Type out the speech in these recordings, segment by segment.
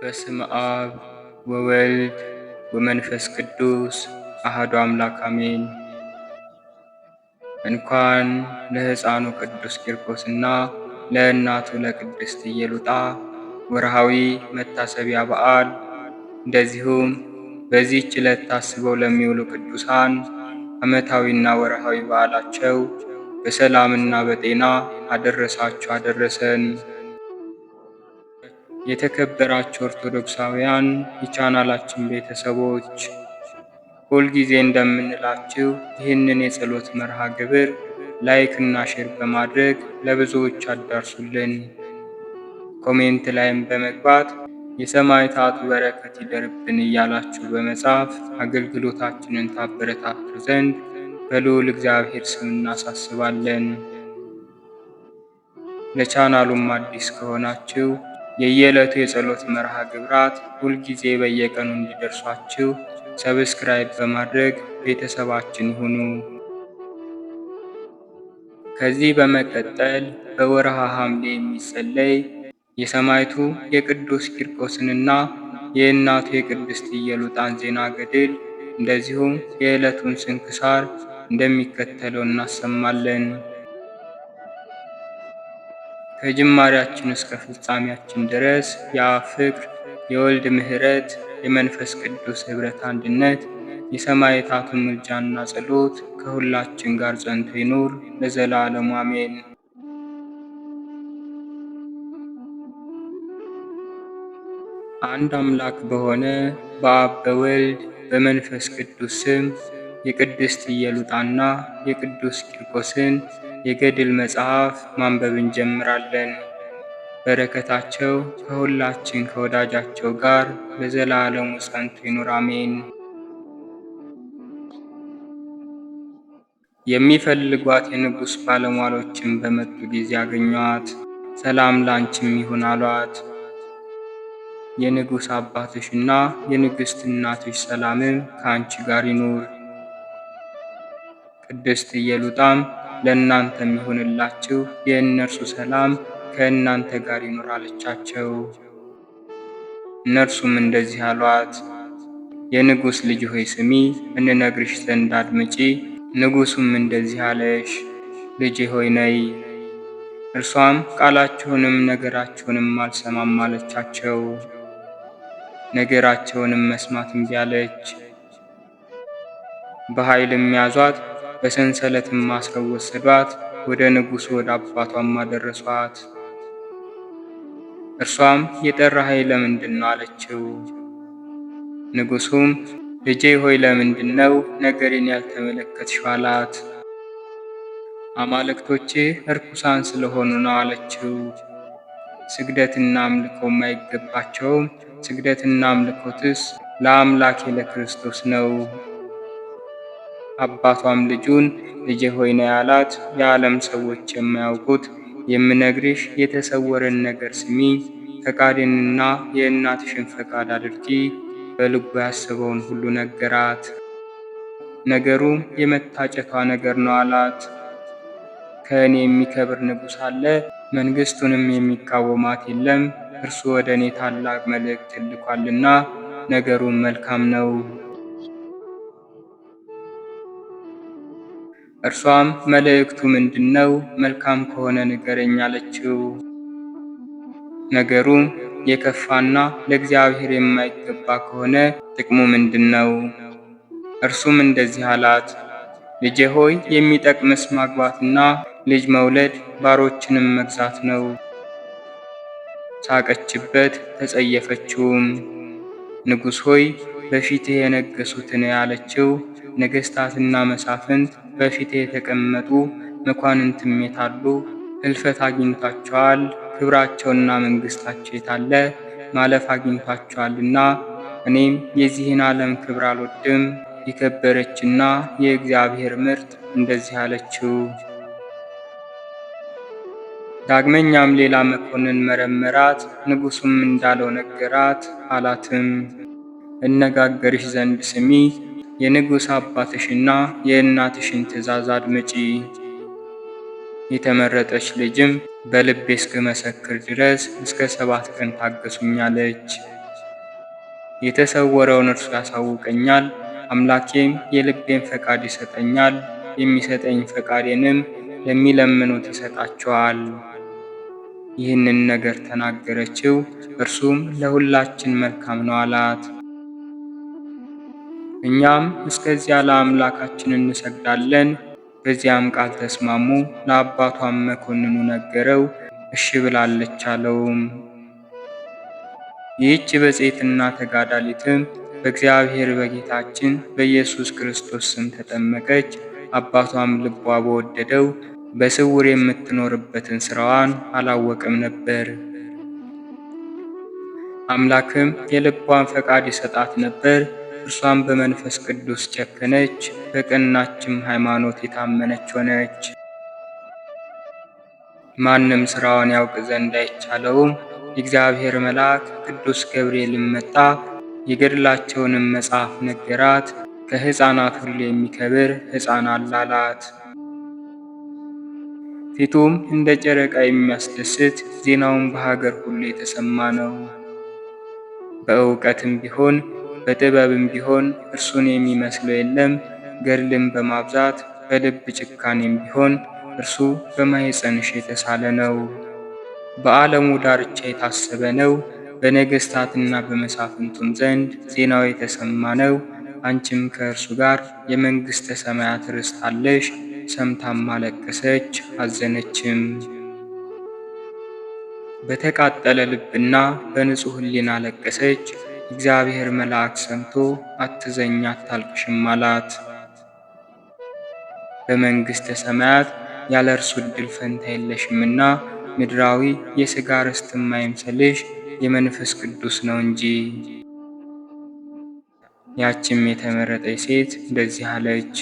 በስመ አብ ወወልድ ወመንፈስ ቅዱስ አሐዱ አምላክ አሜን። እንኳን ለሕፃኑ ቅዱስ ቂርቆስና ለእናቱ ለቅድስት ኢየሉጣ ወርሃዊ መታሰቢያ በዓል እንደዚሁም በዚህች ዕለት ታስበው ለሚውሉ ቅዱሳን ዓመታዊና ወርሃዊ በዓላቸው በሰላምና በጤና አደረሳችሁ አደረሰን። የተከበራችሁ ኦርቶዶክሳውያን የቻናላችን ቤተሰቦች ሁልጊዜ እንደምንላችሁ ይህንን የጸሎት መርሃ ግብር ላይክ እና ሼር በማድረግ ለብዙዎች አዳርሱልን። ኮሜንት ላይም በመግባት የሰማዕታቱ በረከት ይደርብን እያላችሁ በመጻፍ አገልግሎታችንን ታበረታቱ ዘንድ በልዑል እግዚአብሔር ስም እናሳስባለን። ለቻናሉም አዲስ ከሆናችሁ የየዕለቱ የጸሎት መርሃ ግብራት ሁልጊዜ በየቀኑ እንዲደርሷችሁ ሰብስክራይብ በማድረግ ቤተሰባችን ይሁኑ። ከዚህ በመቀጠል በወርሃ ሐምሌ የሚጸለይ የሰማዕቱ የቅዱስ ቂርቆስንና የእናቱ የቅድስት ኢየሉጣን ዜና ገድል እንደዚሁም የዕለቱን ስንክሳር እንደሚከተለው እናሰማለን። ከጅማሬያችን እስከ ፍጻሜያችን ድረስ የአብ ፍቅር፣ የወልድ ምሕረት፣ የመንፈስ ቅዱስ ኅብረት አንድነት፣ የሰማዕታቱን ምልጃና ጸሎት ከሁላችን ጋር ጸንቶ ይኑር ለዘላለሙ አሜን። አንድ አምላክ በሆነ በአብ በወልድ በመንፈስ ቅዱስ ስም የቅድስት ኢየሉጣና የቅዱስ ቂርቆስን የገድል መጽሐፍ ማንበብ እንጀምራለን። በረከታቸው ከሁላችን ከወዳጃቸው ጋር ለዘላለሙ ጸንቶ ይኑር አሜን። የሚፈልጓት የንጉሥ ባለሟሎችን በመጡ ጊዜ አገኟት። ሰላም ላንቺም ይሁን አሏት። የንጉሥ አባትሽና የንግሥት እናትሽ ሰላምም ከአንቺ ጋር ይኑር። ቅድስት ኢየሉጣም ለእናንተም ይሁንላችሁ፣ የእነርሱ ሰላም ከእናንተ ጋር ይኑር አለቻቸው። እነርሱም እንደዚህ አሏት፣ የንጉሥ ልጅ ሆይ ስሚ፣ እንነግርሽ ዘንድ አድምጪ። ንጉሡም እንደዚህ አለሽ፣ ልጄ ሆይ ነይ። እርሷም ቃላችሁንም ነገራችሁንም አልሰማም አለቻቸው። ነገራቸውንም መስማት እምቢ አለች። በኃይልም ያዟት፣ በሰንሰለትም አስረው ወሰዷት። ወደ ንጉሡ ወደ አባቷም አደረሷት። እርሷም የጠራኸኝ ለምንድን ነው አለችው። ንጉሡም ልጄ ሆይ ለምንድን ነው ነገሬን ያልተመለከትሽው አላት። አማልክቶችህ እርኩሳን ስለሆኑ ነው አለችው። ስግደትና አምልኮም አይገባቸውም። ስግደትና አምልኮትስ ለአምላኬ ለክርስቶስ ነው። አባቷም ልጁን ልጄ ሆይ ነይ አላት። የዓለም ሰዎች የማያውቁት የምነግርሽ የተሰወረን ነገር ስሚ፣ ፈቃዴንና የእናትሽን ፈቃድ አድርጊ። በልቡ ያሰበውን ሁሉ ነገራት። ነገሩም የመታጨቷ ነገር ነው አላት። ከእኔ የሚከብር ንጉሥ አለ፣ መንግሥቱንም የሚቃወማት የለም። እርሱ ወደ እኔ ታላቅ መልእክት ልኳልና ነገሩም መልካም ነው። እርሷም መልእክቱ ምንድነው? መልካም ከሆነ ንገረኝ አለችው። ነገሩም የከፋና ለእግዚአብሔር የማይገባ ከሆነ ጥቅሙ ምንድነው? እርሱም እንደዚህ አላት፣ ልጄ ሆይ የሚጠቅምስ ማግባትና ልጅ መውለድ ባሮችንም መግዛት ነው። ሳቀችበት፣ ተጸየፈችውም። ንጉሥ ሆይ በፊትህ የነገሱትን ያለችው ነገሥታትና መሳፍንት በፊቴ የተቀመጡ መኳንንትም የታሉ? ሕልፈት አግኝቷቸዋል፣ ክብራቸውና መንግሥታቸው የታለ? ማለፍ አግኝቷቸዋልና እኔም የዚህን ዓለም ክብር አልወድም። የከበረችና የእግዚአብሔር ምርጥ እንደዚህ አለችው። ዳግመኛም ሌላ መኮንን መረመራት። ንጉሡም እንዳለው ነገራት። አላትም እነጋገርሽ ዘንድ ስሚ፣ የንጉሥ አባትሽና የእናትሽን ትእዛዝ አድምጪ። የተመረጠች ልጅም በልቤ እስክመሰክር ድረስ እስከ 7 ቀን ታገሱኛለች። የተሰወረውን እርሱ ያሳውቀኛል። አምላኬም የልቤን ፈቃድ ይሰጠኛል። የሚሰጠኝ ፈቃዴንም ለሚለምኑት ይሰጣቸዋል። ይህንን ነገር ተናገረችው። እርሱም ለሁላችን መልካም ነው አላት። እኛም እስከዚያ ለአምላካችን እንሰግዳለን። በዚያም ቃል ተስማሙ። ለአባቷም መኮንኑ ነገረው። እሺ ብላለች አለውም። ይህች ብፅዕትና ተጋዳሊትም በእግዚአብሔር በጌታችን በኢየሱስ ክርስቶስ ስም ተጠመቀች። አባቷም ልቧ በወደደው በስውር የምትኖርበትን ሥራዋን አላወቅም ነበር። አምላክም የልቧን ፈቃድ ይሰጣት ነበር። እርሷም በመንፈስ ቅዱስ ጨከነች፣ በቀናችም ሃይማኖት የታመነች ሆነች። ማንም ሥራዋን ያውቅ ዘንድ አይቻለውም። የእግዚአብሔር መልአክ ቅዱስ ገብርኤልም መጣ፣ የገድላቸውንም መጽሐፍ ነገራት። ከሕፃናት ሁሉ የሚከብር ሕፃን አላት። ፊቱም እንደ ጨረቃ የሚያስደስት፣ ዜናውን በሀገር ሁሉ የተሰማ ነው። በእውቀትም ቢሆን በጥበብም ቢሆን እርሱን የሚመስለው የለም። ገድልን በማብዛት በልብ ጭካኔም ቢሆን እርሱ በማኅፀንሽ የተሳለ ነው። በዓለሙ ዳርቻ የታሰበ ነው። በነገሥታትና በመሳፍንቱም ዘንድ ዜናው የተሰማ ነው። አንቺም ከእርሱ ጋር የመንግሥተ ሰማያት ርስት አለሽ። ሰምታም አለቀሰች፣ አዘነችም። በተቃጠለ ልብና በንጹሕ ሕሊና አለቀሰች። እግዚአብሔር መልአክ ሰምቶ አትዘኝ፣ አታልቅሽም አላት። በመንግሥተ ሰማያት ያለ እርሱ ዕድል ፈንታ የለሽምና ምድራዊ የሥጋ ርስትም አይምሰልሽ፣ የመንፈስ ቅዱስ ነው እንጂ። ያችም የተመረጠች ሴት እንደዚህ አለች።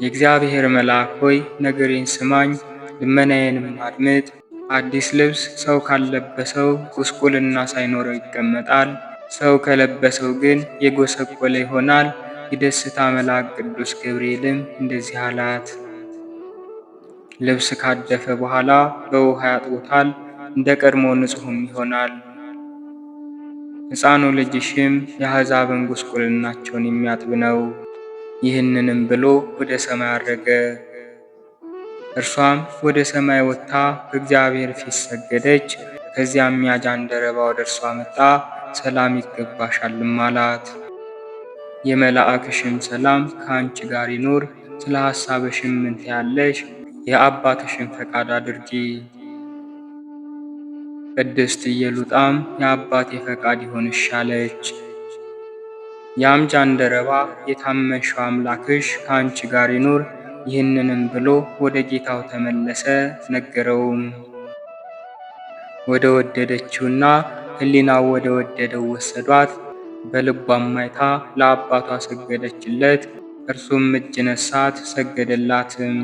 የእግዚአብሔር መልአክ ሆይ ነገሬን ስማኝ፣ ልመናዬንም አድምጥ። አዲስ ልብስ ሰው ካልለበሰው ጉስቁልና ሳይኖረው ይቀመጣል፣ ሰው ከለበሰው ግን የጎሰቆለ ይሆናል። የደስታ መልአክ ቅዱስ ገብርኤልም እንደዚህ አላት። ልብስ ካደፈ በኋላ በውሃ ያጥቦታል፣ እንደ ቀድሞ ንጹሕም ይሆናል። ሕፃኑ ልጅሽም የአሕዛብን ጉስቁልናቸውን የሚያጥብ ነው። ይህንንም ብሎ ወደ ሰማይ አረገ። እርሷም ወደ ሰማይ ወጥታ በእግዚአብሔር ፊት ሰገደች። ከዚያም ያ ጃንደረባ ወደ እርሷ መጣ፣ ሰላም ይገባሻልም አላት። የመላእክሽም ሰላም ከአንቺ ጋር ይኑር። ስለ ሐሳብሽም ምን ትያለሽ? የአባትሽን ፈቃድ አድርጊ። ቅድስት ኢየሉጣም የአባቴ ፈቃድ ይሆንሽ አለች። ያም ጃንደረባ የታመንሽው አምላክሽ ከአንቺ ጋር ይኑር፣ ይህንንም ብሎ ወደ ጌታው ተመለሰ፣ ነገረውም። ወደ ወደደችውና ሕሊናው ወደ ወደደው ወሰዷት። በልቧም አይታ ለአባቷ ሰገደችለት። እርሱም እጅ ነሳት፣ ሰገደላትም።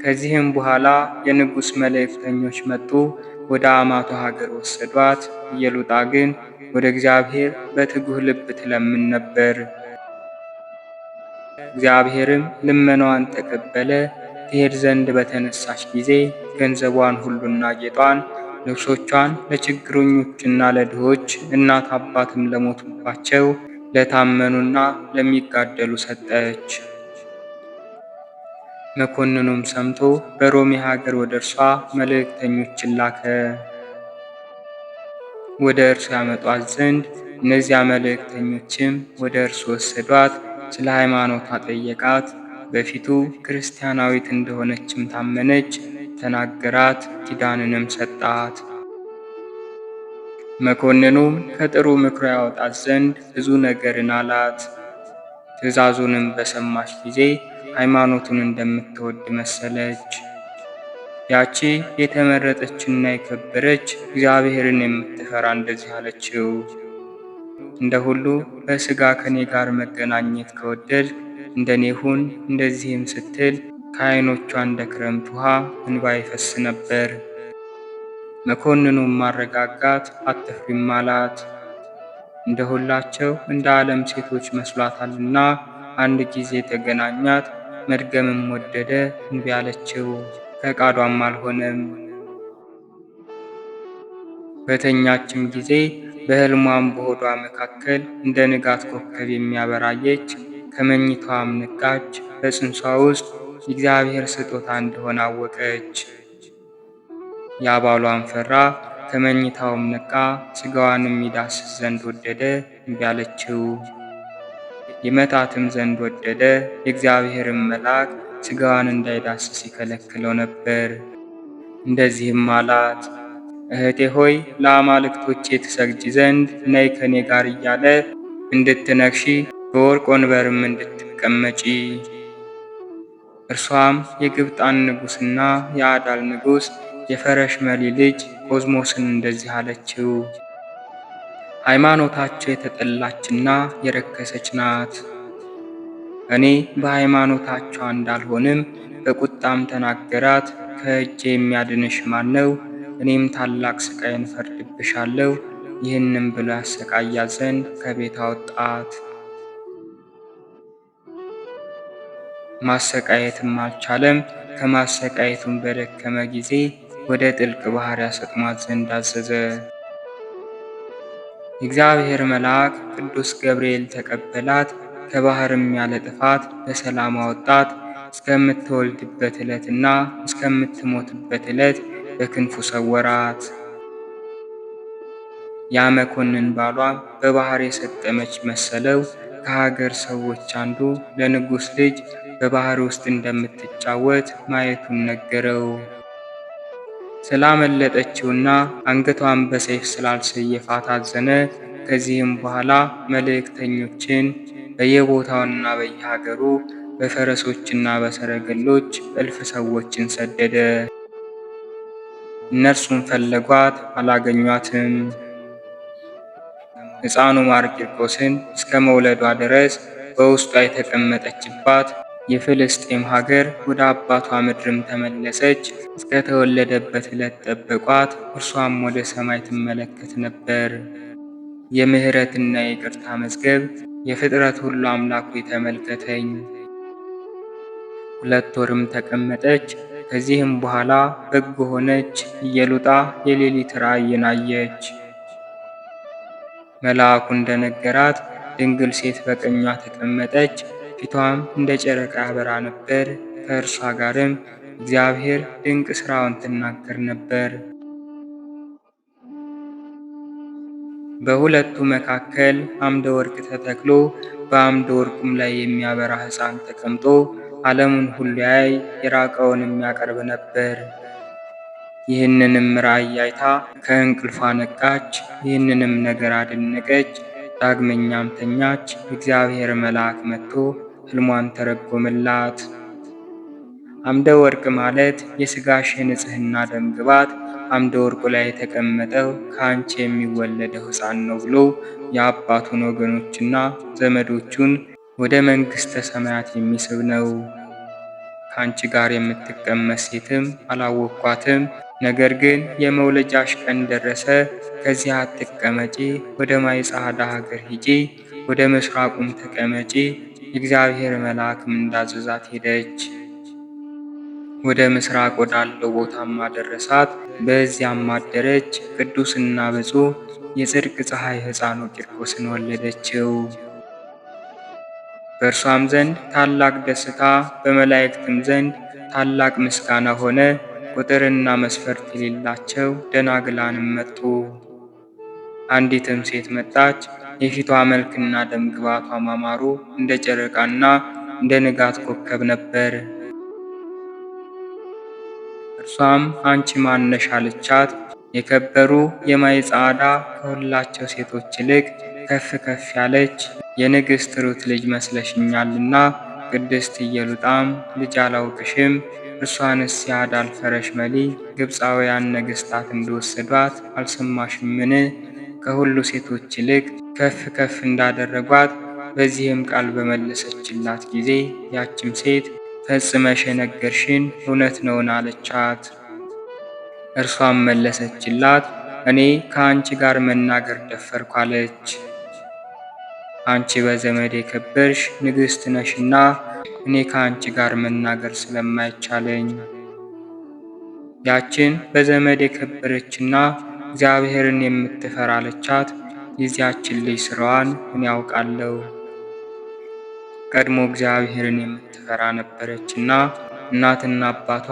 ከዚህም በኋላ የንጉሥ መልእክተኞች መጡ፣ ወደ አማቷ ሀገር ወሰዷት። ኢየሉጣ ግን ወደ እግዚአብሔር በትጉህ ልብ ትለምን ነበር። እግዚአብሔርም ልመናዋን ተቀበለ። ትሄድ ዘንድ በተነሳች ጊዜ ገንዘቧን ሁሉና ጌጧን፣ ልብሶቿን ለችግረኞችና ለድሆች፣ እናት አባትም ለሞቱባቸው ለታመኑና ለሚጋደሉ ሰጠች። መኮንኑም ሰምቶ በሮሜ ሀገር ወደ እርሷ መልእክተኞችን ላከ፣ ወደ እርሱ ያመጧት ዘንድ። እነዚያ መልእክተኞችም ወደ እርሱ ወሰዷት። ስለ ሃይማኖቷ ጠየቃት። በፊቱ ክርስቲያናዊት እንደሆነችም ታመነች። ተናገራት፣ ኪዳንንም ሰጣት። መኮንኑም ከጥሩ ምክሩ ያወጣት ዘንድ ብዙ ነገርን አላት። ትእዛዙንም በሰማች ጊዜ ሃይማኖቱን እንደምትወድ መሰለች። ያቺ የተመረጠችና የከበረች እግዚአብሔርን የምትፈራ እንደዚህ አለችው። እንደ ሁሉ በሥጋ ከኔ ጋር መገናኘት ከወደድ እንደኔ ሁን። እንደዚህም ስትል ከዓይኖቿ እንደ ክረምት ውሃ እንባ ይፈስ ነበር። መኮንኑም ማረጋጋት፣ አትፍሪም አላት። እንደ ሁላቸው እንደ ዓለም ሴቶች መስሏታልና አንድ ጊዜ ተገናኛት። መድገምም ወደደ፣ እንቢ አለችው። ፈቃዷም አልሆነም። በተኛችም ጊዜ በሕልሟም በሆዷ መካከል እንደ ንጋት ኮከብ የሚያበራየች ከመኝታዋም ነቃች። በጽንሷ ውስጥ የእግዚአብሔር ስጦታ እንደሆነ አወቀች። ያ ባሏም ፈራ፣ ከመኝታውም ነቃ። ሥጋዋንም ይዳስስ ዘንድ ወደደ፣ እምቢ አለችው። ይመታትም ዘንድ ወደደ፣ የእግዚአብሔርም መልአክ ሥጋዋን እንዳይዳስስ ይከለክለው ነበር። እንደዚህም አላት፣ እህቴ ሆይ ለአማልክቶቼ ትሰግጂ ዘንድ ነይ ከኔ ጋር እያለ እንድትነግሺ በወርቅ ወንበርም እንድትቀመጪ። እርሷም የግብጣን ንጉሥና የአዳል ንጉሥ የፈረሽመሊ ልጅ ቆዝሞስን እንደዚህ አለችው፣ ሃይማኖታቸው የተጠላችና የረከሰች ናት። እኔ በሃይማኖታቸው እንዳልሆንም በቁጣም ተናገራት። ከእጄ የሚያድንሽ ማን ነው? እኔም ታላቅ ሥቃይን እፈርድብሻለሁ። ይህንም ብሎ ያሰቃያት ዘንድ ከቤት አወጣት። ማሰቃየትም አልቻለም። ከማሰቃየቱም በደከመ ጊዜ ወደ ጥልቅ ባሕር ያሰጥሟት ዘንድ አዘዘ። የእግዚአብሔር መልአክ ቅዱስ ገብርኤል ተቀበላት፣ ከባሕርም ያለ ጥፋት በሰላም አወጣት። እስከምትወልድበት ዕለትና እስከምትሞትበት ዕለት በክንፉ ሰወራት። ያ መኮንን ባሏም በባሕር የሰጠመች መሰለው። ከሀገር ሰዎች አንዱ ለንጉሥ ልጅ በባሕር ውስጥ እንደምትጫወት ማየቱን ነገረው። ስላመለጠችውና አንገቷን በሰይፍ ስላልሰየፋት አዘነ። ከዚህም በኋላ መልእክተኞችን በየቦታውና በየሀገሩ በፈረሶችና በሰረገሎች እልፍ ሰዎችን ሰደደ። እነርሱም ፈለጓት፣ አላገኟትም። ሕፃኑ ማርቂርቆስን እስከ መውለዷ ድረስ በውስጧ የተቀመጠችባት የፍልስጤም ሀገር ወደ አባቷ ምድርም ተመለሰች። እስከ ተወለደበት ዕለት ጠበቋት። እርሷም ወደ ሰማይ ትመለከት ነበር። የምሕረትና የይቅርታ መዝገብ የፍጥረት ሁሉ አምላኩ ተመልከተኝ። 2 ወርም ተቀመጠች። ከዚህም በኋላ በጎ ሆነች። ኢየሉጣ የሌሊት ራእይን አየች። መልአኩ እንደነገራት ድንግል ሴት በቀኟ ተቀመጠች። ፊቷም እንደ ጨረቃ ያበራ ነበር። ከእርሷ ጋርም እግዚአብሔር ድንቅ ሥራውን ትናገር ነበር። በሁለቱ መካከል አምደ ወርቅ ተተክሎ በአምደ ወርቁም ላይ የሚያበራ ሕፃን ተቀምጦ ዓለሙን ሁሉ ያይ የራቀውንም ያቀርብ ነበር። ይህንንም ራእይ አይታ ከእንቅልፏ ነቃች። ይህንንም ነገር አደነቀች። ዳግመኛም ተኛች። እግዚአብሔር መልአክ መጥቶ ሕልሟን ተረጎመላት። አምደ ወርቅ ማለት የሥጋሽ የንጽሕና ደም ግባት አምደ ወርቁ ላይ የተቀመጠው ከአንቺ የሚወለደው ሕፃን ነው ብሎ የአባቱን ወገኖችና ዘመዶቹን ወደ መንግሥተ ሰማያት የሚስብ ነው። ከአንቺ ጋር የምትቀመጥ ሴትም አላወቅኳትም። ነገር ግን የመውለጃሽ ቀን ደረሰ፣ ከዚህ አትቀመጪ፣ ወደ ማይጸዓዳ ሀገር ሂጂ፣ ወደ ምስራቁም ተቀመጪ። የእግዚአብሔር መልአክም እንዳዘዛት ሄደች። ወደ ምስራቅ ወዳለው ቦታም አደረሳት። በዚያም አደረች። ቅዱስና ብፁዕ የጽድቅ ፀሐይ ሕፃኑ ቂርቆስን ወለደችው። በእርሷም ዘንድ ታላቅ ደስታ፣ በመላእክትም ዘንድ ታላቅ ምስጋና ሆነ። ቁጥርና መስፈርት የሌላቸው ደናግላንም መጡ። አንዲትም ሴት መጣች። የፊቷ መልክና ደም ግባቷ ማማሩ እንደ ጨረቃና እንደ ንጋት ኮከብ ነበር። እርሷም አንቺ ማነሽ አለቻት። የከበሩ የማይጸዓዳ ከሁላቸው ሴቶች ይልቅ ከፍ ከፍ ያለች የንግሥት ሩት ልጅ መስለሽኛልና፣ ቅድስት ኢየሉጣም ልጅ አላውቅሽም። እርሷንስ የአዳል ፈረሽመሊ ግብፃውያን ነገሥታት እንደወሰዷት አልሰማሽምን? ከሁሉ ሴቶች ይልቅ ከፍ ከፍ እንዳደረጓት በዚህም ቃል በመለሰችላት ጊዜ ያችም ሴት ፈጽመሽ የነገርሽን እውነት ነውን? አለቻት። እርሷም መለሰችላት፣ እኔ ከአንቺ ጋር መናገር ደፈርኩ አለች። አንቺ በዘመድ የከበርሽ ንግሥት ነሽና እኔ ከአንቺ ጋር መናገር ስለማይቻለኝ። ያችን በዘመድ የከበረችና እግዚአብሔርን የምትፈራ አለቻት። የዚያችን ልጅ ሥራዋን እኔ ያውቃለሁ። ቀድሞ እግዚአብሔርን የምትፈራ ነበረችና እናትና አባቷ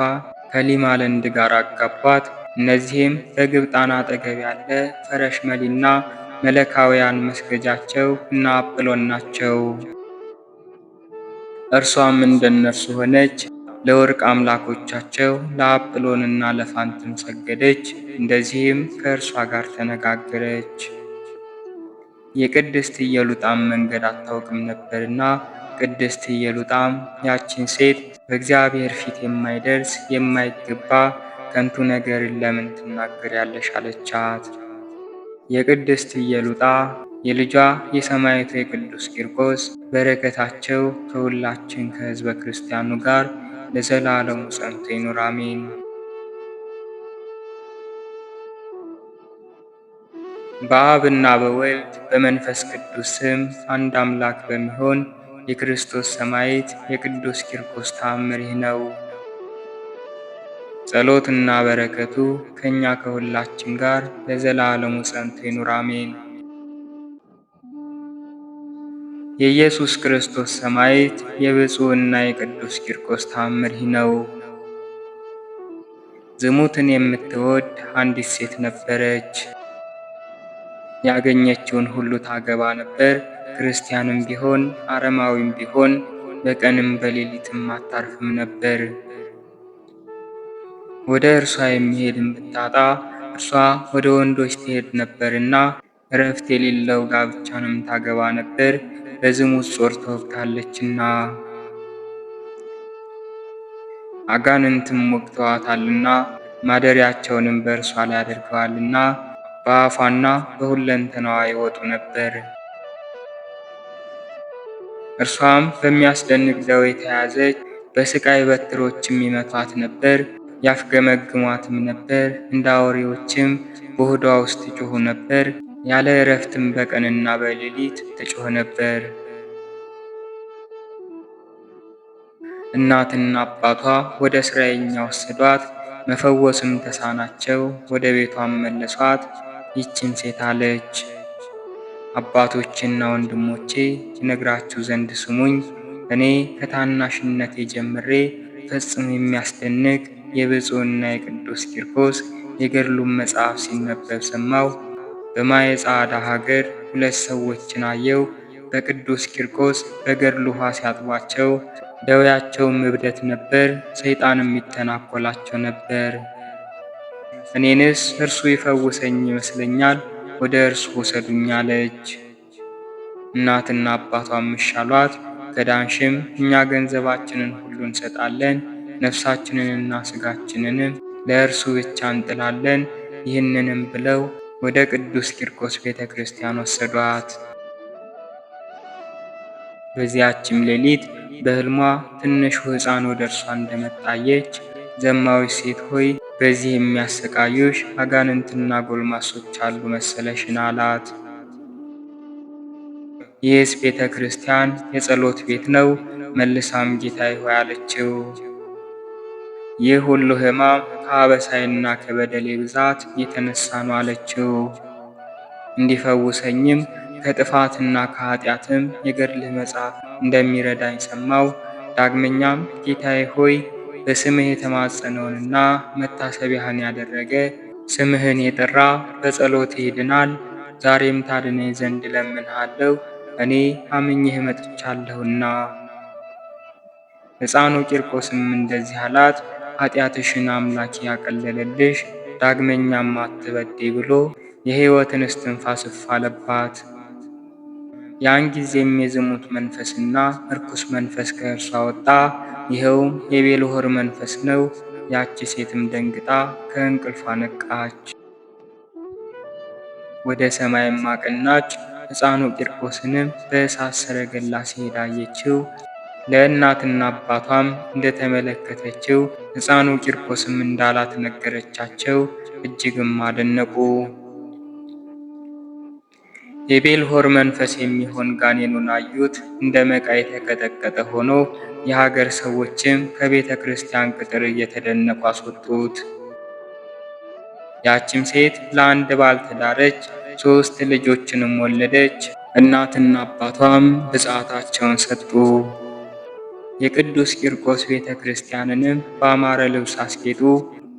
ከሊማለንድ ጋር አጋቧት። እነዚህም በግብጣን አጠገብ ያለ ፈረሽመሊና መለካውያን መስገጃቸው እና አጵሎን ናቸው። እርሷም እንደነርሱ ሆነች። ለወርቅ አምላኮቻቸው ለአጵሎንና ለፋንትም ሰገደች። እንደዚህም ከእርሷ ጋር ተነጋገረች። የቅድስት ኢየሉጣም መንገድ አታውቅም ነበርና ቅድስት ኢየሉጣም ያችን ሴት በእግዚአብሔር ፊት የማይደርስ የማይገባ ከንቱ ነገርን ለምን ትናገሪያለሽ? አለቻት። የቅድስት ኢየሉጣ የልጇ የሰማዕቱ የቅዱስ ቂርቆስ በረከታቸው ከሁላችን ከሕዝበ ክርስቲያኑ ጋር ለዘላለሙ ጸንቶ ይኑር አሜን። በአብና በወልድ በመንፈስ ቅዱስ ስም አንድ አምላክ በሚሆን የክርስቶስ ሰማዕት የቅዱስ ቂርቆስ ተአምር ይህ ነው። ጸሎትና በረከቱ ከእኛ ከሁላችን ጋር ለዘላለሙ ጸንቶ ይኑር አሜን። የኢየሱስ ክርስቶስ ሰማዕት የብፁዕና የቅዱስ ቂርቆስ ተአምር ይህ ነው። ዝሙትን የምትወድ አንዲት ሴት ነበረች። ያገኘችውን ሁሉ ታገባ ነበር። ክርስቲያንም ቢሆን አረማዊም ቢሆን በቀንም በሌሊትም አታርፍም ነበር። ወደ እርሷ የሚሄድን ብታጣ እርሷ ወደ ወንዶች ትሄድ ነበርና እረፍት የሌለው ጋብቻንም ታገባ ነበር፣ በዝሙት ጾር ተወግታለችና። አጋንንትም ወግተዋታልና ማደሪያቸውንም በእርሷ ላይ አድርገዋልና በአፏና በሁለንተናዋ ይወጡ ነበር። እርሷም በሚያስደንቅ ደዌ ተያዘች። በስቃይ በትሮችም ይመቷት ነበር፣ ያፍገመግሟትም ነበር። እንደ አውሬዎችም በሆዷ ውስጥ ይጮኹ ነበር። ያለ እረፍትም በቀንና በሌሊት ትጮኽ ነበር። እናትና አባቷ ወደ ስራየኛ ወሰዷት፣ መፈወስም ተሳናቸው። ወደ ቤቷም መለሷት። ይችን ሴት አለች፣ አባቶቼና ወንድሞቼ ይነግራችሁ ዘንድ ስሙኝ። እኔ ከታናሽነቴ ጀምሬ ፈጽሞ የሚያስደንቅ የብፁዕና የቅዱስ ቂርቆስ የገድሉን መጽሐፍ ሲነበብ ሰማሁ። በማየ ጻዕዳ ሀገር ሁለት ሰዎችን አየው። በቅዱስ ቂርቆስ በገድሉ ውኃ ሲያጥቧቸው ደዌያቸውም እብደት ነበር፣ ሰይጣንም ይተናኮላቸው ነበር። እኔንስ እርሱ ይፈውሰኝ ይመስለኛል፣ ወደ እርሱ ውሰዱኝ አለች። እናትና አባቷም እሺ አሏት። ከዳንሽም እኛ ገንዘባችንን ሁሉ እንሰጣለን፣ ነፍሳችንንና ሥጋችንንም ለእርሱ ብቻ እንጥላለን። ይህንንም ብለው ወደ ቅዱስ ቂርቆስ ቤተ ክርስቲያን ወሰዷት። በዚያችም ሌሊት በሕልሟ ትንሹ ሕፃን ወደ እርሷ እንደመጣየች፣ ዘማዊት ሴት ሆይ በዚህ የሚያሰቃዩሽ አጋንንትና ጎልማሶች አሉ መሰለሽን? አላት። ይህስ ቤተ ክርስቲያን የጸሎት ቤት ነው። መልሳም ጌታዬ ሆይ አለችው፣ ይህ ሁሉ ሕማም ከአበሳይና ከበደሌ ብዛት የተነሳ ነው አለችው። እንዲፈውሰኝም ከጥፋትና ከኃጢአትም የገድልህ መጽሐፍ እንደሚረዳኝ ሰማው። ዳግመኛም ጌታዬ ሆይ በስምህ የተማጸነውንና መታሰቢያህን ያደረገ ስምህን የጠራ በጸሎት ይድናል። ዛሬም ታድነኝ ዘንድ እለምንሃለሁ፣ እኔ አምኜህ መጥቻለሁና። ሕፃኑ ቂርቆስም እንደዚህ አላት፣ ኃጢአትሽን አምላክ ያቀለለልሽ፣ ዳግመኛም አትበድይ ብሎ የሕይወትን እስትንፋስ እፍ አለባት። ያን ጊዜም የዝሙት መንፈስና እርኩስ መንፈስ ከእርሷ ወጣ፣ ይኸውም የቤልሆር መንፈስ ነው። ያቺ ሴትም ደንግጣ ከእንቅልፏ ነቃች፣ ወደ ሰማይም አቀናች። ሕፃኑ ቂርቆስንም በእሳት ሰረገላ ሲሄድ አየችው። ለእናትና አባቷም እንደተመለከተችው ሕፃኑ ቂርቆስም እንዳላት ነገረቻቸው፣ እጅግም አደነቁ። የቤልሆር መንፈስ የሚሆን ጋኔኑን አዩት፣ እንደ መቃ የተቀጠቀጠ ሆኖ። የሀገር ሰዎችም ከቤተ ክርስቲያን ቅጥር እየተደነቁ አስወጡት። ያችም ሴት ለአንድ ባል ተዳረች፣ 3 ልጆችንም ወለደች። እናትና አባቷም ብፅዓታቸውን ሰጡ። የቅዱስ ቂርቆስ ቤተ ክርስቲያንንም በአማረ ልብስ አስጌጡ።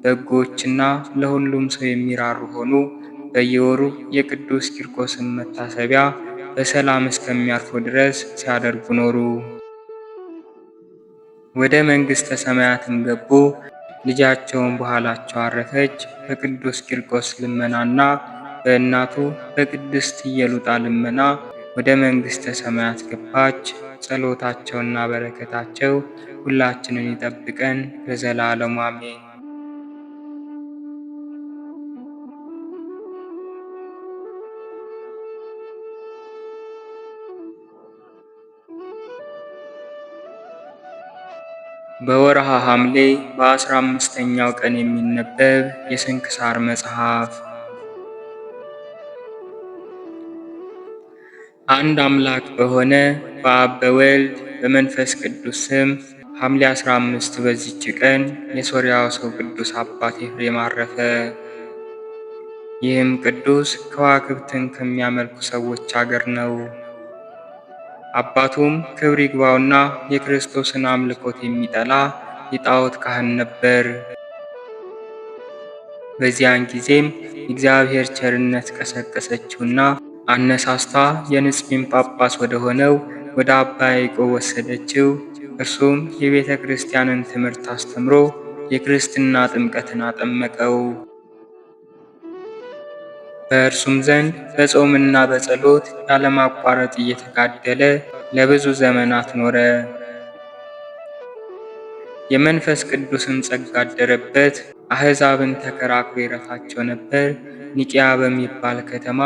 በጎችና ለሁሉም ሰው የሚራሩ ሆኑ። በየወሩ የቅዱስ ቂርቆስን መታሰቢያ በሰላም እስከሚያርፉ ድረስ ሲያደርጉ ኖሩ። ወደ መንግሥተ ሰማያትም ገቡ። ልጃቸውን በኋላቸው አረፈች። በቅዱስ ቂርቆስ ልመናና በእናቱ በቅድስት ኢየሉጣ ልመና ወደ መንግሥተ ሰማያት ገባች። ጸሎታቸውና በረከታቸው ሁላችንን ይጠብቀን ለዘላለሙ አሜን። በወርሃ ሐምሌ በ15ኛው ቀን የሚነበብ የስንክሳር መጽሐፍ። አንድ አምላክ በሆነ በአብ በወልድ በመንፈስ ቅዱስ ስም ሐምሌ 15 በዚች ቀን የሶርያው ሰው ቅዱስ አባት ኤፍሬም አረፈ። ይህም ቅዱስ ከዋክብትን ከሚያመልኩ ሰዎች አገር ነው። አባቱም ክብር ይግባውና የክርስቶስን አምልኮት የሚጠላ የጣዖት ካህን ነበር። በዚያን ጊዜም እግዚአብሔር ቸርነት ቀሰቀሰችውና አነሳስታ የንጽሕን ጳጳስ ወደ ሆነው ወደ አባ ያዕቆብ ወሰደችው። እርሱም የቤተ ክርስቲያንን ትምህርት አስተምሮ የክርስትና ጥምቀትን አጠመቀው። በእርሱም ዘንድ በጾምና በጸሎት ያለማቋረጥ እየተጋደለ ለብዙ ዘመናት ኖረ። የመንፈስ ቅዱስን ጸጋ አደረበት። አሕዛብን ተከራክሮ ይረታቸው ነበር። ኒቅያ በሚባል ከተማ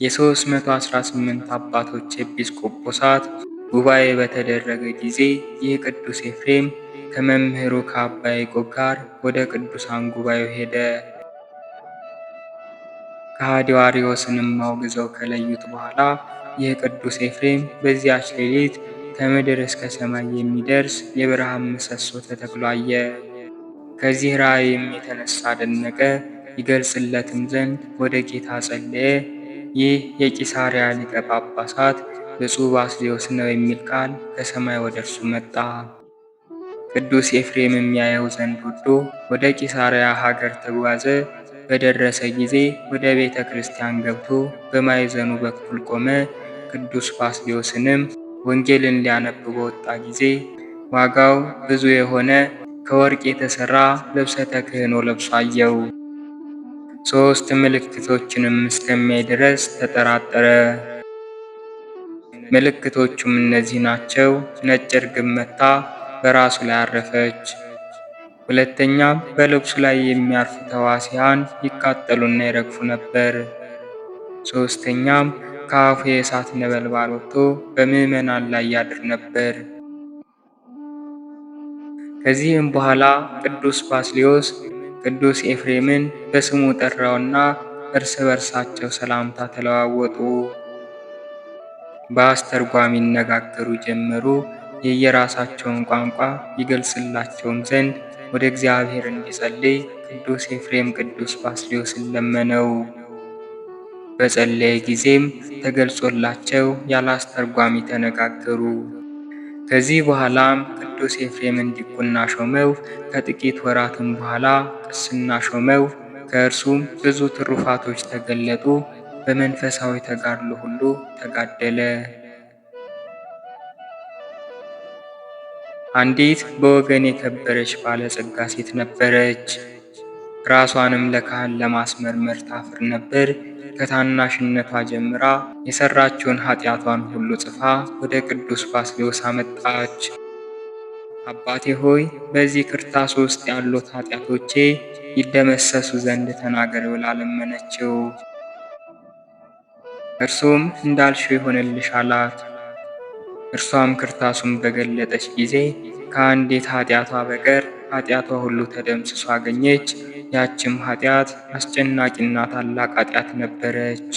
የ318 አባቶች ኤጲስቆጶሳት ጉባኤ በተደረገ ጊዜ ይህ ቅዱስ ኤፍሬም ከመምህሩ ከአባ ያዕቆብ ጋር ወደ ቅዱሳን ጉባኤው ሄደ። ከሃዲው አርዮስንም አውግዘው ከለዩት በኋላ ይህ ቅዱስ ኤፍሬም በዚያች ሌሊት ከምድር እስከ ሰማይ የሚደርስ የብርሃን ምሰሶ ተተክሎ አየ። ከዚህ ራእይም የተነሳ አደነቀ። ይገልጽለትም ዘንድ ወደ ጌታ ጸለየ። ይህ የቂሳርያ ሊቀ ጳጳሳት ብፁዕ ባስልዮስ ነው የሚል ቃል ከሰማይ ወደ እርሱ መጣ። ቅዱስ ኤፍሬም የሚያየው ዘንድ ወዶ ወደ ቂሳርያ ሀገር ተጓዘ። በደረሰ ጊዜ ወደ ቤተ ክርስቲያን ገብቶ በማዕዘኑ በኩል ቆመ። ቅዱስ ባስልዮስንም ወንጌልን ሊያነብ በወጣ ጊዜ ዋጋው ብዙ የሆነ ከወርቅ የተሠራ ልብሰ ተክህኖ ለብሶ አየው። 3 ምልክቶችንም እስከሚያይ ድረስ ተጠራጠረ። ምልክቶቹም እነዚህ ናቸው። ነጭ ርግብ መጥታ በራሱ ላይ አረፈች። ሁለተኛም በልብሱ ላይ የሚያርፉ ተዋሲያን ይቃጠሉና ይረግፉ ነበር። ሦስተኛም ከአፉ የእሳት ነበልባል ወጥቶ በምዕመናን ላይ ያድር ነበር። ከዚህም በኋላ ቅዱስ ባስልዮስ ቅዱስ ኤፍሬምን በስሙ ጠራውና እርስ በርሳቸው ሰላምታ ተለዋወጡ። በአስተርጓሚ ይነጋገሩ ጀመሩ። የየራሳቸውን ቋንቋ ይገልጽላቸውም ዘንድ ወደ እግዚአብሔር እንዲጸልይ ቅዱስ ኤፍሬም ቅዱስ ባስልዮስን ለመነው። በጸለየ ጊዜም ተገልጾላቸው ያለ አስተርጓሚ ተነጋገሩ። ከዚህ በኋላም ቅዱስ ኤፍሬምን ዲቁና ሾመው። ከጥቂት ወራትም በኋላ ቅስና ሾመው። ከእርሱም ብዙ ትሩፋቶች ተገለጡ። በመንፈሳዊ ተጋድሎ ሁሉ ተጋደለ። አንዲት በወገን የከበረች ባለጸጋ ሴት ነበረች። ራሷንም ለካህን ለማስመርመር ታፍር ነበር። ከታናሽነቷ ጀምራ የሰራችውን ኃጢአቷን ሁሉ ጽፋ ወደ ቅዱስ ባስልዮስ አመጣች። አባቴ ሆይ በዚህ ክርታስ ውስጥ ያሉት ኃጢአቶቼ ይደመሰሱ ዘንድ ተናገር ብላ ለመነችው። እርሱም እንዳልሽው ይሆንልሽ አላት። እርሷም ክርታሱን በገለጠች ጊዜ ከአንዲት ኃጢአቷ በቀር ኃጢአቷ ሁሉ ተደምስሶ አገኘች። ያችም ኃጢአት አስጨናቂና ታላቅ ኃጢአት ነበረች።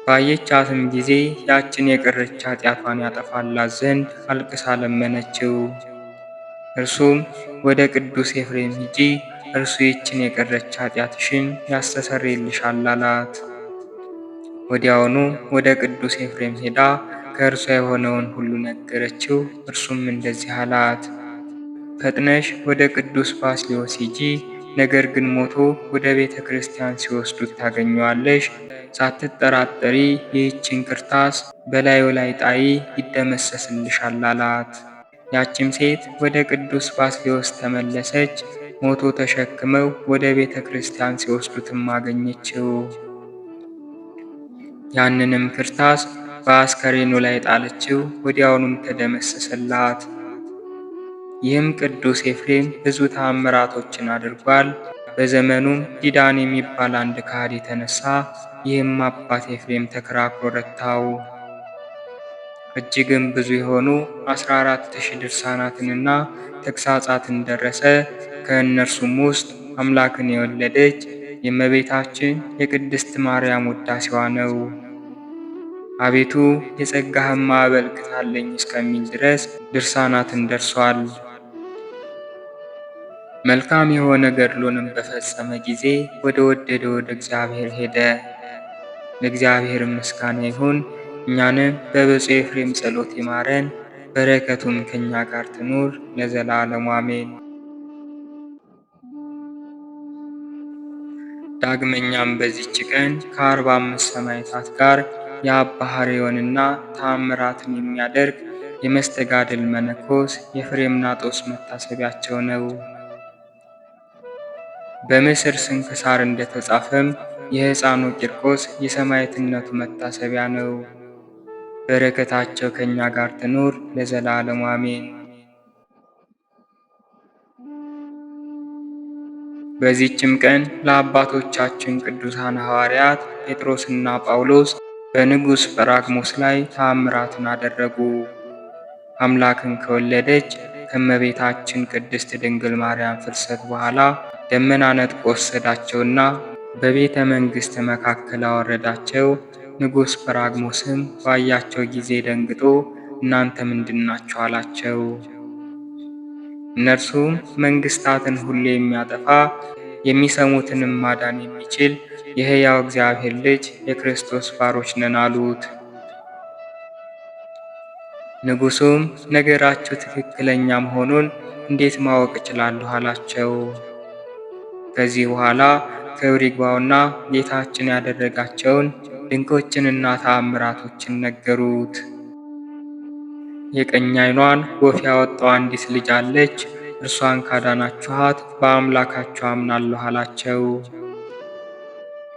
ባየቻትም ጊዜ ያችን የቀረች ኃጢአቷን ያጠፋላት ዘንድ አልቅሳ ለመነችው። እርሱም ወደ ቅዱስ ኤፍሬም ሂጂ፣ እርሱ ይችን የቀረች ኃጢአትሽን ያስተሰርይልሻል አላት። ወዲያውኑ ወደ ቅዱስ ኤፍሬም ሄዳ ከእርሷ የሆነውን ሁሉ ነገረችው። እርሱም እንደዚህ አላት፣ ፈጥነሽ ወደ ቅዱስ ባስልዮስ ሂጂ፣ ነገር ግን ሞቶ ወደ ቤተ ክርስቲያን ሲወስዱት ታገኘዋለሽ። ሳትጠራጠሪ ይህችን ክርታስ በላዩ ላይ ጣይ፣ ይደመሰስልሻል አላት። ያችም ሴት ወደ ቅዱስ ባስልዮስ ተመለሰች። ሞቶ ተሸክመው ወደ ቤተ ክርስቲያን ሲወስዱትም አገኘችው። ያንንም ክርታስ በአስከሬኑ ላይ ጣለችው፣ ወዲያውኑም ተደመሰሰላት። ይህም ቅዱስ ኤፍሬም ብዙ ተአምራቶችን አድርጓል። በዘመኑም ዲዳን የሚባል አንድ ከሃዲ ተነሳ። ይህም አባት ኤፍሬም ተከራክሮ ረታው። እጅግም ብዙ የሆኑ 14,000 ድርሳናትንና ተግሳጻትን ደረሰ። ከእነርሱም ውስጥ አምላክን የወለደች የእመቤታችን የቅድስት ማርያም ውዳሴዋ ነው። አቤቱ የጸጋህን ማዕበል ግታልኝ እስከሚል ድረስ ድርሳናትን ደርሷል። መልካም የሆነ ገድሎንም በፈጸመ ጊዜ ወደ ወደደ ወደ እግዚአብሔር ሄደ። ለእግዚአብሔር ምስጋና ይሁን። እኛንም በብፁዕ ኤፍሬም ጸሎት ይማረን፣ በረከቱም ከእኛ ጋር ትኑር ለዘላለሙ አሜን። ዳግመኛም በዚች ቀን ከ45 ሰማዕታት ጋር የአባ ሐርዮንና ተአምራትን የሚያደርግ የመስተጋድል መነኮስ የፍሬምናጦስ መታሰቢያቸው ነው። በምስር ስንክሳር እንደተጻፈም የሕፃኑ ቂርቆስ የሰማዕትነቱ መታሰቢያ ነው። በረከታቸው ከእኛ ጋር ትኑር ለዘላለሙ አሜን። በዚህችም ቀን ለአባቶቻችን ቅዱሳን ሐዋርያት ጴጥሮስና ጳውሎስ በንጉሥ ጰራቅሞስ ላይ ተአምራትን አደረጉ። አምላክን ከወለደች ከእመቤታችን ቅድስት ድንግል ማርያም ፍልሰት በኋላ ደመና ነጥቆ ወሰዳቸውና በቤተ መንግሥት መካከል አወረዳቸው። ንጉሥ ጰራቅሞስም ባያቸው ጊዜ ደንግጦ እናንተ ምንድናችሁ አላቸው። እነርሱም መንግሥታትን ሁሉ የሚያጠፋ የሚሰሙትንም ማዳን የሚችል የሕያው እግዚአብሔር ልጅ የክርስቶስ ባሮች ነን አሉት። ንጉሡም ነገራቸው ትክክለኛ መሆኑን እንዴት ማወቅ እችላለሁ አላቸው። ከዚህ በኋላ ክብር ይግባውና ጌታችን ያደረጋቸውን ድንቆችንና ተአምራቶችን ነገሩት። የቀኝ ዓይኗን ወፍ ያወጣው አንዲት ልጅ አለች፣ እርሷን ካዳናችኋት በአምላካችሁ አምናለሁ አላቸው።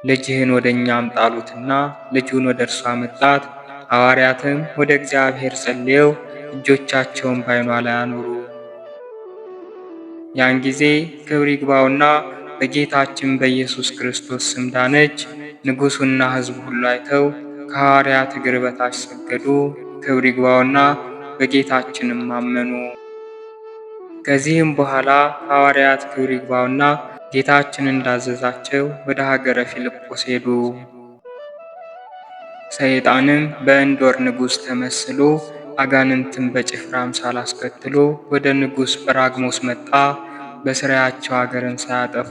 ልጅህን ወደ እኛ አምጣሉትና ልጁን ወደ እርሷ አመጣት። ሐዋርያትም ወደ እግዚአብሔር ጸልየው እጆቻቸውን በዓይኗ ላይ አኖሩ። ያን ጊዜ ክብር ይግባውና በጌታችን በኢየሱስ ክርስቶስ ስም ዳነች። ንጉሡና ሕዝቡ ሁሉ አይተው ከሐዋርያት እግር በታች ሰገዱ። ክብር ይግባውና በጌታችንም አመኑ። ከዚህም በኋላ ሐዋርያት ክብር ይግባውና ጌታችን እንዳዘዛቸው ወደ ሀገረ ፊልጶስ ሄዱ። ሰይጣንም በእንዶር ንጉሥ ተመስሎ አጋንንትን በጭፍራ አምሳል አስከትሎ ወደ ንጉሥ ጰራቅሞስ መጣ። በስራያቸው ሀገርን ሳያጠፉ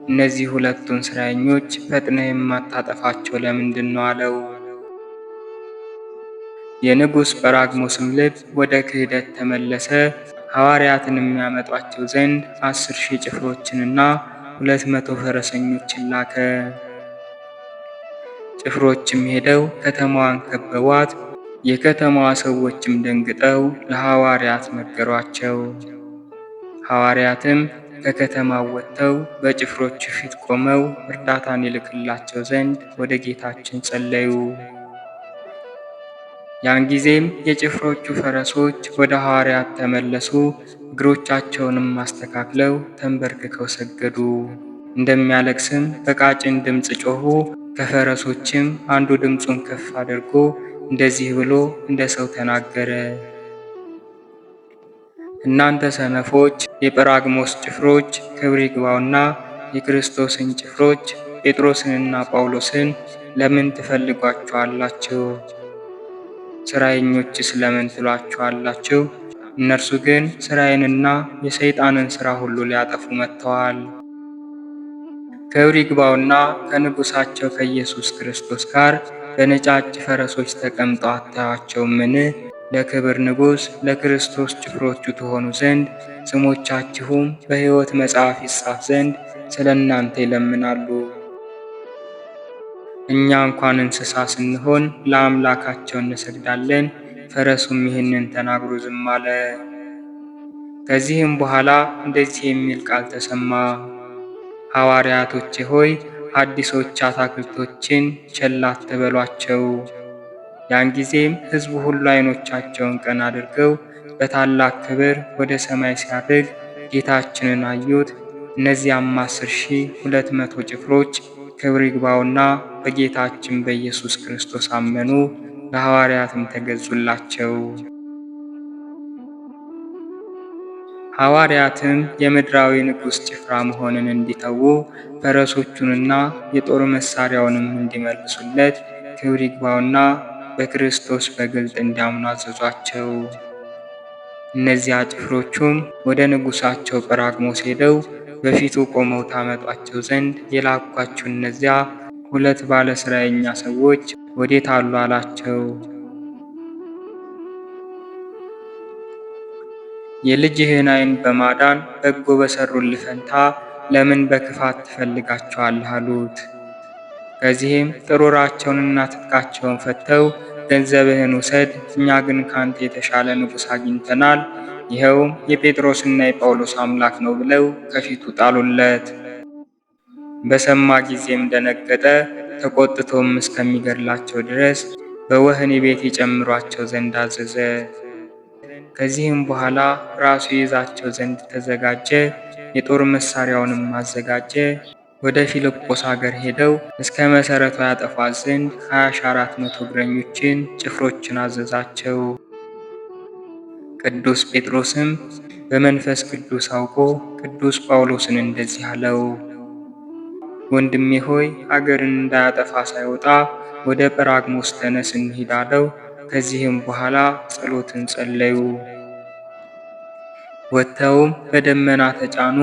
እነዚህ ሁለቱን ስራኞች ፈጥነ የማታጠፋቸው ለምንድን ነው አለው። የንጉሥ ጰራቅሞስም ልብ ወደ ክህደት ተመለሰ። ሐዋርያትን የሚያመጧቸው ዘንድ 10,000 ጭፍሮችንና 200 ፈረሰኞችን ላከ። ጭፍሮችም ሄደው ከተማዋን ከበቧት። የከተማዋ ሰዎችም ደንግጠው ለሐዋርያት ነገሯቸው። ሐዋርያትም ከከተማው ወጥተው በጭፍሮቹ ፊት ቆመው እርዳታን ይልክላቸው ዘንድ ወደ ጌታችን ጸለዩ። ያን ጊዜም የጭፍሮቹ ፈረሶች ወደ ሐዋርያት ተመለሱ። እግሮቻቸውንም አስተካክለው ተንበርክከው ሰገዱ። እንደሚያለቅስም በቃጭን ድምፅ ጮኹ። ከፈረሶችም አንዱ ድምፁን ከፍ አድርጎ እንደዚህ ብሎ እንደ ሰው ተናገረ። እናንተ ሰነፎች የጰራቅሞስ ጭፍሮች፣ ክብር ይግባውና የክርስቶስን ጭፍሮች ጴጥሮስንና ጳውሎስን ለምን ትፈልጓቸዋላችሁ? ስራየኞችስ ለምን ትሏቸዋላችሁ? እነርሱ ግን ሥራዬንና የሰይጣንን ሥራ ሁሉ ሊያጠፉ መጥተዋል። ክብር ይግባውና ከንጉሣቸው ከኢየሱስ ክርስቶስ ጋር በነጫጭ ፈረሶች ተቀምጠው አታዩአቸውምን? ለክብር ንጉሥ ለክርስቶስ ጭፍሮቹ ትሆኑ ዘንድ ስሞቻችሁም በሕይወት መጽሐፍ ይጻፍ ዘንድ ስለ እናንተ ይለምናሉ። እኛ እንኳን እንስሳ ስንሆን ለአምላካቸው እንሰግዳለን። ፈረሱም ይህንን ተናግሮ ዝም አለ። ከዚህም በኋላ እንደዚህ የሚል ቃል ተሰማ። ሐዋርያቶቼ ሆይ አዲሶች አታክልቶችን ቸል አትበሏቸው። ያን ጊዜም ሕዝቡ ሁሉ ዓይኖቻቸውን ቀና አድርገው በታላቅ ክብር ወደ ሰማይ ሲያርግ ጌታችንን አዩት። እነዚያም 10,200 ጭፍሮች ክብር ይግባውና በጌታችን በኢየሱስ ክርስቶስ አመኑ፣ ለሐዋርያትም ተገዙላቸው። ሐዋርያትም የምድራዊ ንጉሥ ጭፍራ መሆንን እንዲተዉ ፈረሶቹንና የጦር መሣሪያውንም እንዲመልሱለት ክብር ይግባውና በክርስቶስ በግልጥ እንዲያምኑ አዘዟቸው። እነዚያ ጭፍሮቹም ወደ ንጉሣቸው ጰራቅሞስ ሄደው በፊቱ ቆመው ታመጧቸው ዘንድ የላኳችሁ እነዚያ 2 ባለሥራየኛ ሰዎች ወዴት አሉ አላቸው። የልጅህን ዓይን በማዳን በጎ በሠሩልህ ፈንታ ለምን በክፋት ትፈልጋቸዋለህ? አሉት። ከዚህም ጥሩራቸውንና ትጥቃቸውን ፈተው ገንዘብህን ውሰድ፣ እኛ ግን ካንተ የተሻለ ንጉሥ አግኝተናል፣ ይኸውም የጴጥሮስና የጳውሎስ አምላክ ነው ብለው ከፊቱ ጣሉለት። በሰማ ጊዜም ደነገጠ። ተቆጥቶም እስከሚገድላቸው ድረስ በወህኒ ቤት ይጨምሯቸው ዘንድ አዘዘ። ከዚህም በኋላ ራሱ ይዛቸው ዘንድ ተዘጋጀ። የጦር መሣሪያውንም አዘጋጀ። ወደ ፊልጶስ አገር ሄደው እስከ መሠረቷ ያጠፏት ዘንድ 20,400 እግረኞችን ጭፍሮችን አዘዛቸው። ቅዱስ ጴጥሮስም በመንፈስ ቅዱስ አውቆ ቅዱስ ጳውሎስን እንደዚህ አለው፣ ወንድሜ ሆይ አገርን እንዳያጠፋ ሳይወጣ ወደ ጰራቅሞስ ተነስ እንሂድ አለው። ከዚህም በኋላ ጸሎትን ጸለዩ። ወጥተውም በደመና ተጫኑ።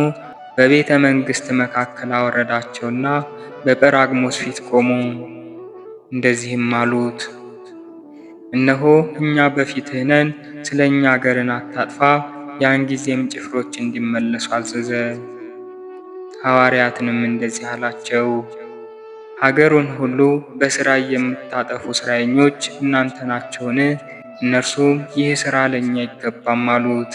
በቤተ መንግሥት መካከል አወረዳቸውና በጰራቅሞስ ፊት ቆሙ። እንደዚህም አሉት፣ እነሆ እኛ በፊትህ ነን፣ ስለ እኛ አገርን አታጥፋ። ያን ጊዜም ጭፍሮች እንዲመለሱ አዘዘ። ሐዋርያትንም እንደዚህ አላቸው፣ ሀገሩን ሁሉ በሥራ የምታጠፉ ሥራየኞች እናንተ ናችሁን? እነርሱም ይህ ሥራ ለእኛ አይገባም አሉት።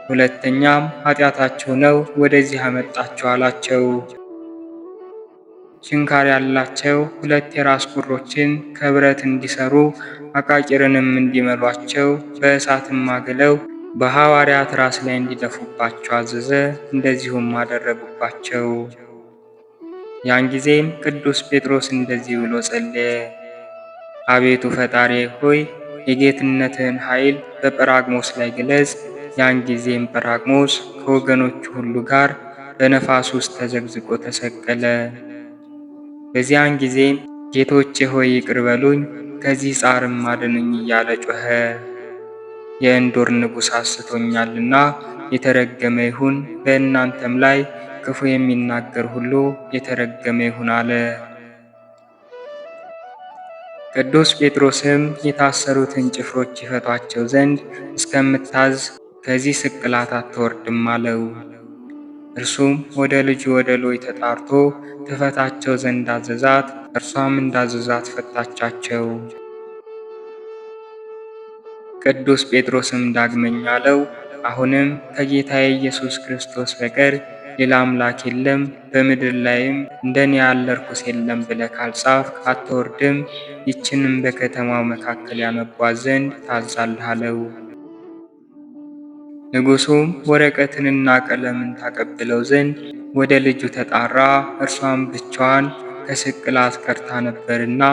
ሁለተኛም ኃጢአታችሁ ነው ወደዚህ አመጣችሁ አላቸው። ችንካር ያላቸው 2 የራስ ቁሮችን ከብረት እንዲሰሩ አቃቂርንም እንዲመሏቸው በእሳትም አግለው በሐዋርያት ራስ ላይ እንዲደፉባቸው አዘዘ። እንደዚሁም አደረጉባቸው። ያን ጊዜም ቅዱስ ጴጥሮስ እንደዚህ ብሎ ጸለየ፣ አቤቱ ፈጣሪ ሆይ የጌትነትህን ኃይል በጰራቅሞስ ላይ ግለጽ። ያን ጊዜም ጰራቅሞስ ከወገኖቹ ሁሉ ጋር በነፋስ ውስጥ ተዘግዝቆ ተሰቀለ። በዚያን ጊዜም ጌቶቼ ሆይ ይቅር በሉኝ፣ ከዚህ ጻርም አድኑኝ እያለ ጮኸ። የእንዶር ንጉሥ አስቶኛልና የተረገመ ይሁን፣ በእናንተም ላይ ክፉ የሚናገር ሁሉ የተረገመ ይሁን አለ። ቅዱስ ጴጥሮስም የታሰሩትን ጭፍሮች ይፈቷቸው ዘንድ እስከምታዝ ከዚህ ስቅላት አትወርድም አለው። እርሱም ወደ ልጁ ወደ ሎይ ተጣርቶ ትፈታቸው ዘንድ አዘዛት። እርሷም እንዳዘዛት ፈታቻቸው። ቅዱስ ጴጥሮስም ዳግመኛ አለው፣ አሁንም ከጌታዬ ኢየሱስ ክርስቶስ በቀር ሌላ አምላክ የለም፣ በምድር ላይም እንደኔ ያለ ርኩስ የለም ብለህ ካልጻፍክ አትወርድም። ይችንም በከተማው መካከል ያነቧት ዘንድ ታዛለህ አለው። ንጉሡም ወረቀትንና ቀለምን ታቀብለው ዘንድ ወደ ልጁ ተጣራ። እርሷም ብቻዋን ከስቅላት ቀርታ ነበርና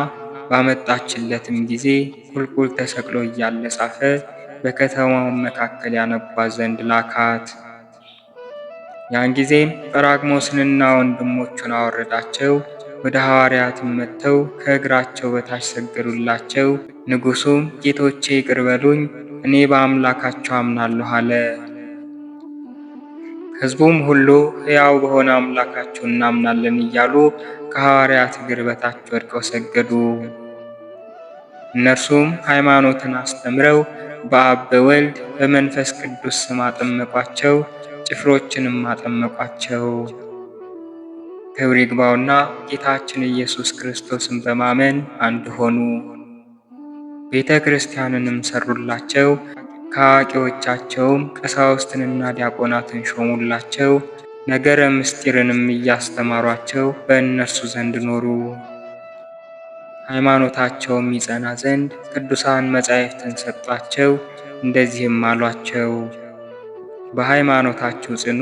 ባመጣችለትም ጊዜ ቁልቁል ተሰቅሎ እያለ ጻፈ። በከተማው መካከል ያነቧት ዘንድ ላካት። ያን ጊዜም ጰራቅሞስንና ወንድሞቹን አወረዳቸው። ወደ ሐዋርያትም መጥተው ከእግራቸው በታች ሰገዱላቸው። ንጉሡም ጌቶቼ ይቅር በሉኝ፣ እኔ በአምላካቸው አምናለሁ አለ። ሕዝቡም ሁሉ ሕያው በሆነ አምላካቸው እናምናለን እያሉ ከሐዋርያት እግር በታች ወድቀው ሰገዱ። እነርሱም ሃይማኖትን አስተምረው በአብ በወልድ በመንፈስ ቅዱስ ስም አጠመቋቸው፣ ጭፍሮችንም አጠመቋቸው። ክብር ይግባውና ጌታችን ኢየሱስ ክርስቶስን በማመን አንድ ሆኑ። ቤተ ክርስቲያንንም ሰሩላቸው። ከአዋቂዎቻቸውም ቀሳውስትንና ዲያቆናትን ሾሙላቸው። ነገረ ምስጢርንም እያስተማሯቸው በእነርሱ ዘንድ ኖሩ። ሃይማኖታቸውም ይጸና ዘንድ ቅዱሳን መጻሕፍትን ሰጧቸው። እንደዚህም አሏቸው፣ በሃይማኖታችሁ ጽኑ፣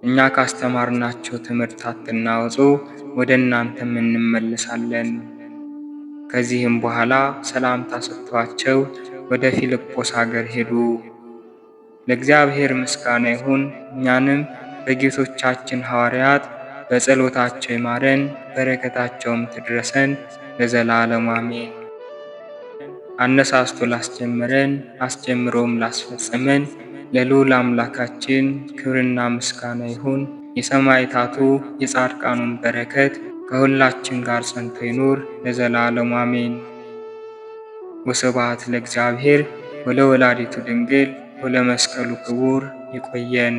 እኛ ካስተማርናቸው ትምህርት አትናወጹ፣ ወደ እናንተም እንመለሳለን። ከዚህም በኋላ ሰላምታ ሰጥተዋቸው ወደ ፊልጶስ አገር ሄዱ። ለእግዚአብሔር ምስጋና ይሁን፣ እኛንም በጌቶቻችን ሐዋርያት በጸሎታቸው ይማረን፣ በረከታቸውም ትድረሰን ለዘላለሙ አሜን። አነሳስቶ ላስጀመረን አስጀምሮም ላስፈጸመን ለልዑል አምላካችን ክብርና ምስጋና ይሁን። የሰማዕታቱ የጻድቃኑን በረከት ከሁላችን ጋር ጸንቶ ይኑር ለዘላለሙ አሜን። ወስብሐት ለእግዚአብሔር ወለወላዲቱ ድንግል ወለመስቀሉ ክቡር። ይቆየን።